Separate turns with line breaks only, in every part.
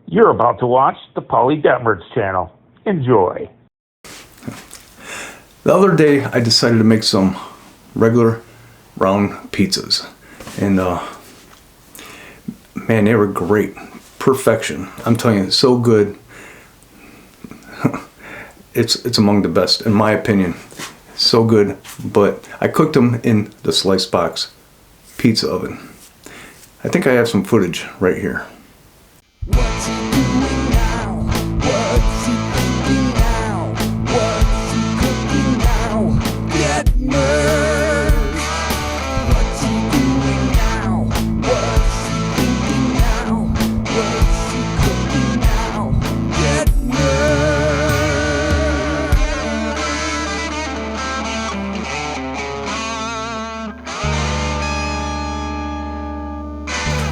You're about to watch the Polly Detmers channel. Enjoy.
The other day, I decided to make some regular round pizzas. And, man, they were great. Perfection. I'm telling you, so good. It's among the best, in my opinion. So good. But I cooked them in the slice box pizza oven. I think I have some footage right here.
What's he doing now? What's he thinking now? What's he cooking now? Detmers! What's he doing now? What's he thinking now? What's he cooking now?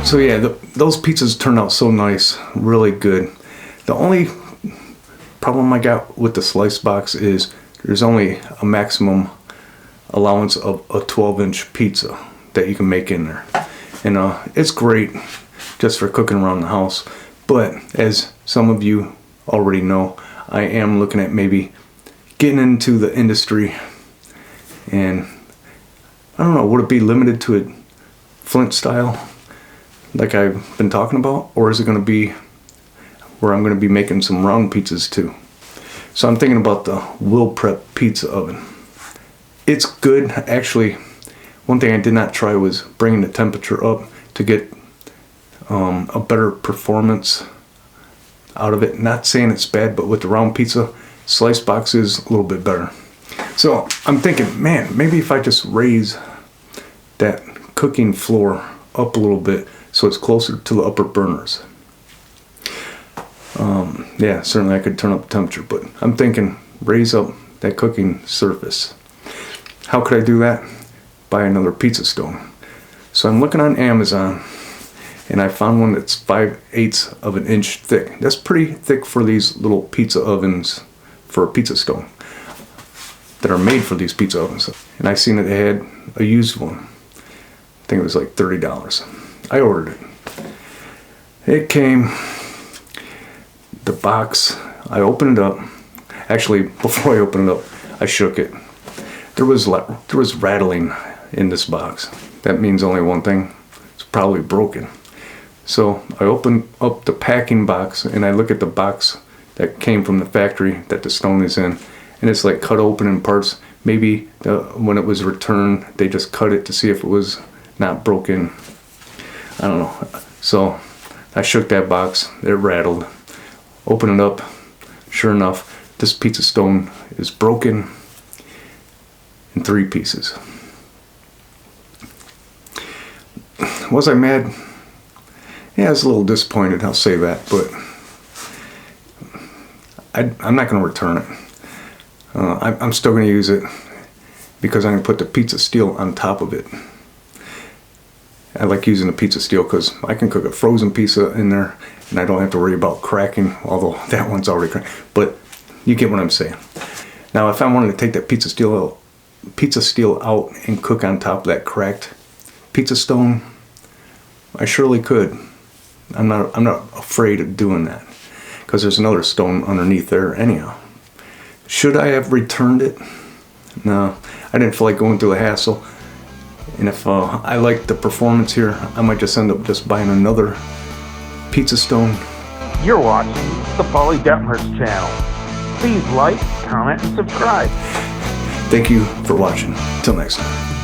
So yeah, those pizzas turned out so nice, really good. The only problem I got with the slice box is there's only a maximum allowance of a 12-inch pizza that you can make in there. And it's great just for cooking around the house. But as some of you already know, I am looking at maybe getting into the industry. And I don't know, would it be limited to a Flint style, like I've been talking about, or is it going to be where I'm going to be making some round pizzas too? So I'm thinking about the Will Prep pizza oven. It's good. Actually, one thing I did not try was bringing the temperature up to get a better performance out of it. Not saying it's bad, but with the round pizza, slice box is a little bit better. So I'm thinking, man, maybe if I just raise that cooking floor up a little bit so it's closer to the upper burners. Yeah, certainly I could turn up the temperature, but I'm thinking raise up that cooking surface. How could I do that? Buy another pizza stone. So I'm looking on Amazon and I found one that's 5/8 of an inch thick. That's pretty thick for these little pizza ovens for a pizza stone that are made for these pizza ovens. And I seen that they had a used one. I think it was like $30. I ordered it. It came, the box, I opened it up. Actually, before I opened it up, I shook it. There was rattling in this box. That means only one thing. It's probably broken. So I open up the packing box and I look at the box that came from the factory that the stone is in, and it's like cut open in parts. Maybe when it was returned, they just cut it to see if it was not broken. I don't know. So I shook that box. It rattled. Open it up. Sure enough, this pizza stone is broken in 3 pieces. Was I mad? Yeah, I was a little disappointed, I'll say that, but I'm not going to return it. I'm still going to use it because I'm going to put the pizza steel on top of it. I like using the pizza steel because I can cook a frozen pizza in there and I don't have to worry about cracking, although that one's already cracked. But you get what I'm saying. Now, if I wanted to take that pizza steel out and cook on top of that cracked pizza stone, I surely could. I'm not afraid of doing that because there's another stone underneath there anyhow. Should I have returned it? No, I didn't feel like going through the hassle. And if I like the performance here, I might just end up just buying another pizza stone.
You're watching the Polly Detmers channel. Please like, comment, and subscribe.
Thank you for watching. Till next time.